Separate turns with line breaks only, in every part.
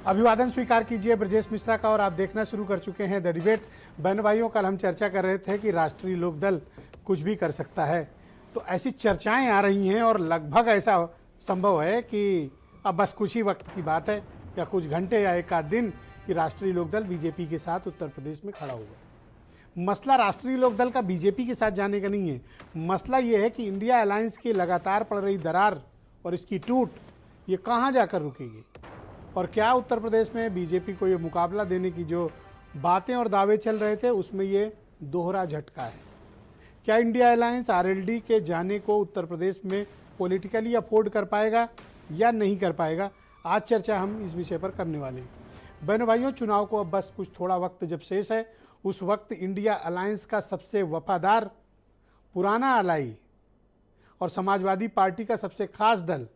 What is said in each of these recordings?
अभिवादन स्वीकार कीजिए ब्रजेश मिश्रा का और आप देखना शुरू कर चुके हैं द डिबेट। बहन भाइयों, कल हम चर्चा कर रहे थे कि राष्ट्रीय लोकदल कुछ भी कर सकता है, तो ऐसी चर्चाएं आ रही हैं और लगभग ऐसा संभव है कि अब बस कुछ ही वक्त की बात है या कुछ घंटे या एक आध दिन कि राष्ट्रीय लोकदल बीजेपी के साथ उत्तर प्रदेश में खड़ा होगा। मसला राष्ट्रीय लोकदल का बीजेपी के साथ जाने का नहीं है, मसला ये है कि इंडिया अलायंस की लगातार पड़ रही दरार और इसकी टूट ये कहाँ जाकर रुकेगी और क्या उत्तर प्रदेश में बीजेपी को ये मुकाबला देने की जो बातें और दावे चल रहे थे उसमें ये दोहरा झटका है। क्या इंडिया अलायंस आरएलडी के जाने को उत्तर प्रदेश में पॉलिटिकली अफोर्ड कर पाएगा या नहीं कर पाएगा, आज चर्चा हम इस विषय पर करने वाले हैं। बहनों भाइयों, चुनाव को अब बस कुछ थोड़ा वक्त जब शेष है, उस वक्त इंडिया अलायंस का सबसे वफादार पुराना अलाई और समाजवादी पार्टी का सबसे खास दल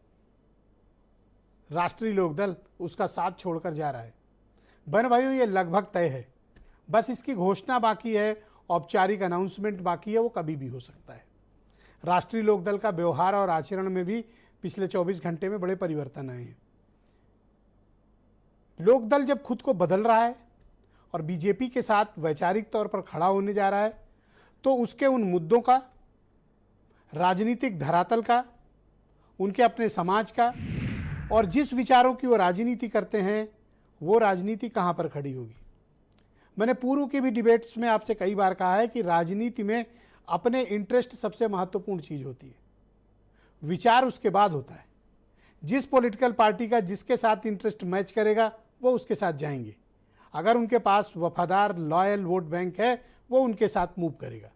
राष्ट्रीय लोकदल उसका साथ छोड़कर जा रहा है। बहन भाइयों, ये लगभग तय है, बस इसकी घोषणा बाकी है, औपचारिक अनाउंसमेंट बाकी है, वो कभी भी हो सकता है। राष्ट्रीय लोकदल का व्यवहार और आचरण में भी पिछले 24 घंटे में बड़े परिवर्तन आए हैं। लोकदल जब खुद को बदल रहा है और बीजेपी के साथ वैचारिक तौर पर खड़ा होने जा रहा है, तो उसके उन मुद्दों का, राजनीतिक धरातल का, उनके अपने समाज का और जिस विचारों की वो राजनीति करते हैं वो राजनीति कहाँ पर खड़ी होगी। मैंने पूर्व के भी डिबेट्स में आपसे कई बार कहा है कि राजनीति में अपने इंटरेस्ट सबसे महत्वपूर्ण चीज़ होती है, विचार उसके बाद होता है। जिस पॉलिटिकल पार्टी का जिसके साथ इंटरेस्ट मैच करेगा वो उसके साथ जाएंगे, अगर उनके पास वफादार लॉयल वोट बैंक है वो उनके साथ मूव करेगा।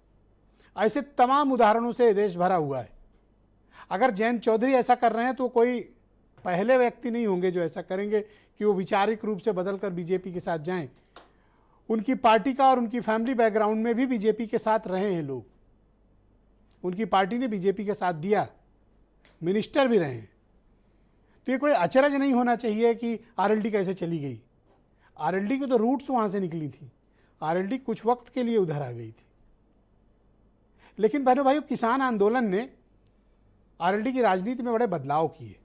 ऐसे तमाम उदाहरणों से देश भरा हुआ है। अगर जयंत चौधरी ऐसा कर रहे हैं तो कोई पहले व्यक्ति नहीं होंगे जो ऐसा करेंगे कि वो वैचारिक रूप से बदलकर बीजेपी के साथ जाएं। उनकी पार्टी का और उनकी फैमिली बैकग्राउंड में भी बीजेपी के साथ रहे हैं लोग, उनकी पार्टी ने बीजेपी के साथ दिया, मिनिस्टर भी रहे हैं। तो ये कोई अचरज नहीं होना चाहिए कि आरएलडी कैसे चली गई। आरएलडी की तो रूट्स वहां से निकली थी, आरएलडी कुछ वक्त के लिए उधर आ गई थी। लेकिन बहनों भाइयों, किसान आंदोलन ने आरएलडी की राजनीति में बड़े बदलाव किए।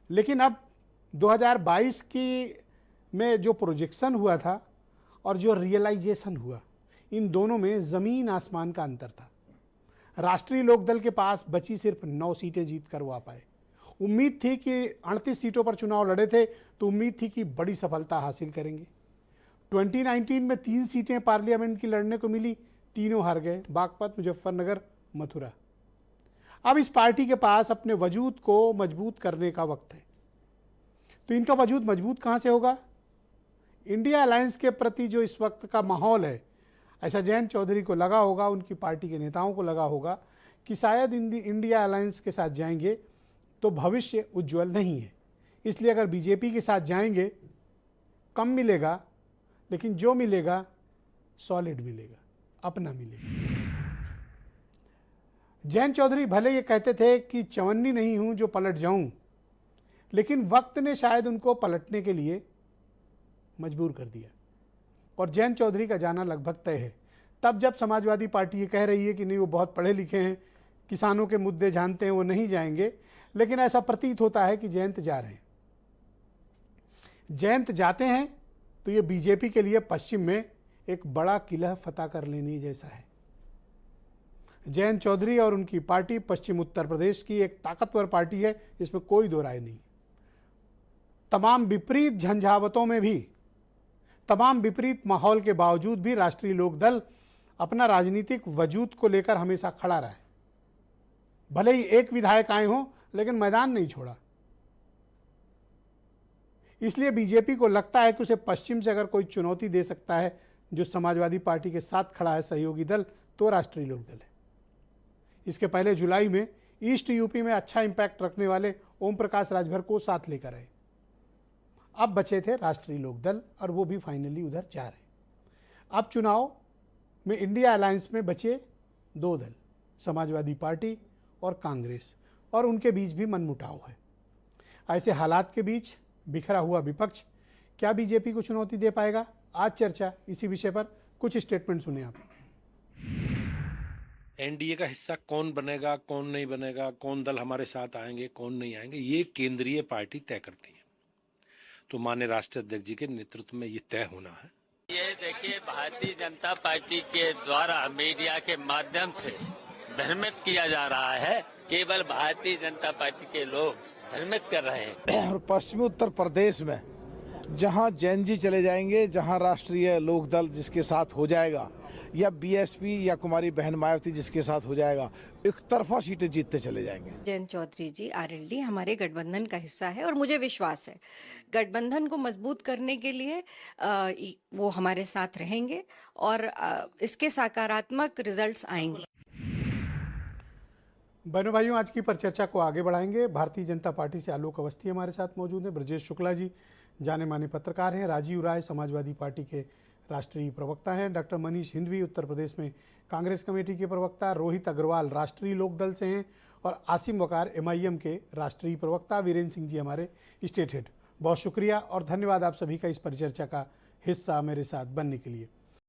लेकिन अब 2022 की में जो प्रोजेक्शन हुआ था और जो रियलाइजेशन हुआ, इन दोनों में ज़मीन आसमान का अंतर था। राष्ट्रीय लोकदल के पास बची सिर्फ 9 सीटें जीत कर वो आ पाए। उम्मीद थी कि 38 सीटों पर चुनाव लड़े थे तो उम्मीद थी कि बड़ी सफलता हासिल करेंगे। 2019 में 3 सीटें पार्लियामेंट की लड़ने को मिली, तीनों हार गए, बागपत, मुजफ्फरनगर, मथुरा। अब इस पार्टी के पास अपने वजूद को मजबूत करने का वक्त है। तो इनका वजूद मजबूत कहाँ से होगा? इंडिया अलायंस के प्रति जो इस वक्त का माहौल है, ऐसा जयंत चौधरी को लगा होगा, उनकी पार्टी के नेताओं को लगा होगा कि शायद इंडिया अलायंस के साथ जाएंगे तो भविष्य उज्जवल नहीं है। इसलिए अगर बीजेपी के साथ जाएंगे कम मिलेगा, लेकिन जो मिलेगा सॉलिड मिलेगा, अपना मिलेगा। जयंत चौधरी भले ये कहते थे कि चवन्नी नहीं हूं जो पलट जाऊं, लेकिन वक्त ने शायद उनको पलटने के लिए मजबूर कर दिया और जयंत चौधरी का जाना लगभग तय है। तब जब समाजवादी पार्टी ये कह रही है कि नहीं वो बहुत पढ़े लिखे हैं, किसानों के मुद्दे जानते हैं, वो नहीं जाएंगे, लेकिन ऐसा प्रतीत होता है कि जयंत जा रहे हैं। जयंत जाते हैं तो ये बीजेपी के लिए पश्चिम में एक बड़ा किला फतह कर लेने जैसा है। जयंत चौधरी और उनकी पार्टी पश्चिम उत्तर प्रदेश की एक ताकतवर पार्टी है, इसमें कोई दो राय नहीं। तमाम विपरीत झंझावतों में भी, तमाम विपरीत माहौल के बावजूद भी राष्ट्रीय लोकदल अपना राजनीतिक वजूद को लेकर हमेशा खड़ा रहा है। भले ही एक विधायक आए हों, लेकिन मैदान नहीं छोड़ा। इसलिए बीजेपी को लगता है कि उसे पश्चिम से अगर कोई चुनौती दे सकता है जो समाजवादी पार्टी के साथ खड़ा है सहयोगी दल, तो राष्ट्रीय लोकदल है। इसके पहले जुलाई में ईस्ट यूपी में अच्छा इंपैक्ट रखने वाले ओम प्रकाश राजभर को साथ लेकर आए। अब बचे थे राष्ट्रीय लोकदल और वो भी फाइनली उधर जा रहे। अब चुनाव में इंडिया अलायंस में बचे 2 दल, समाजवादी पार्टी और कांग्रेस, और उनके बीच भी मनमुटाव है। ऐसे हालात के बीच बिखरा हुआ विपक्ष क्या बीजेपी को चुनौती दे पाएगा? आज चर्चा इसी विषय पर, कुछ स्टेटमेंट सुने आप।
एनडीए का हिस्सा कौन बनेगा, कौन नहीं बनेगा, कौन दल हमारे साथ आएंगे, कौन नहीं आएंगे, ये केंद्रीय पार्टी तय करती है। तो माननीय राष्ट्रीय अध्यक्ष जी के नेतृत्व में ये तय होना है।
ये देखिए, भारतीय जनता पार्टी के द्वारा मीडिया के माध्यम से भ्रमित किया जा रहा है। केवल भारतीय जनता पार्टी के लोग भ्रमित कर रहे हैं।
और पश्चिमी उत्तर प्रदेश में जहां जैन जी चले जाएंगे, जहां राष्ट्रीय लोकदल जिसके साथ हो जाएगा, या बीएसपी या कुमारी बहन मायावती जिसके साथ हो जाएगा, एक तरफा सीटें जीतते चले जाएंगे।
जयंत चौधरी जी आरएलडी हमारे गठबंधन का हिस्सा है और मुझे विश्वास है गठबंधन को मजबूत करने के लिए वो हमारे साथ रहेंगे और इसके सकारात्मक रिजल्ट्स आएंगे।
बहनों भाइयों, आज की परिचर्चा को आगे बढ़ाएंगे। भारतीय जनता पार्टी से आलोक अवस्थी हमारे साथ मौजूद हैं, ब्रजेश शुक्ला जी जाने माने पत्रकार हैं, राजीव राय समाजवादी पार्टी के राष्ट्रीय प्रवक्ता हैं, डॉक्टर मनीष हिंदवी उत्तर प्रदेश में कांग्रेस कमेटी के प्रवक्ता, रोहित अग्रवाल राष्ट्रीय लोकदल से हैं और आसिम वकार एमआईएम के राष्ट्रीय प्रवक्ता, वीरेंद्र सिंह जी हमारे स्टेट हेड। बहुत शुक्रिया और धन्यवाद आप सभी का इस परिचर्चा का हिस्सा मेरे साथ बनने के लिए।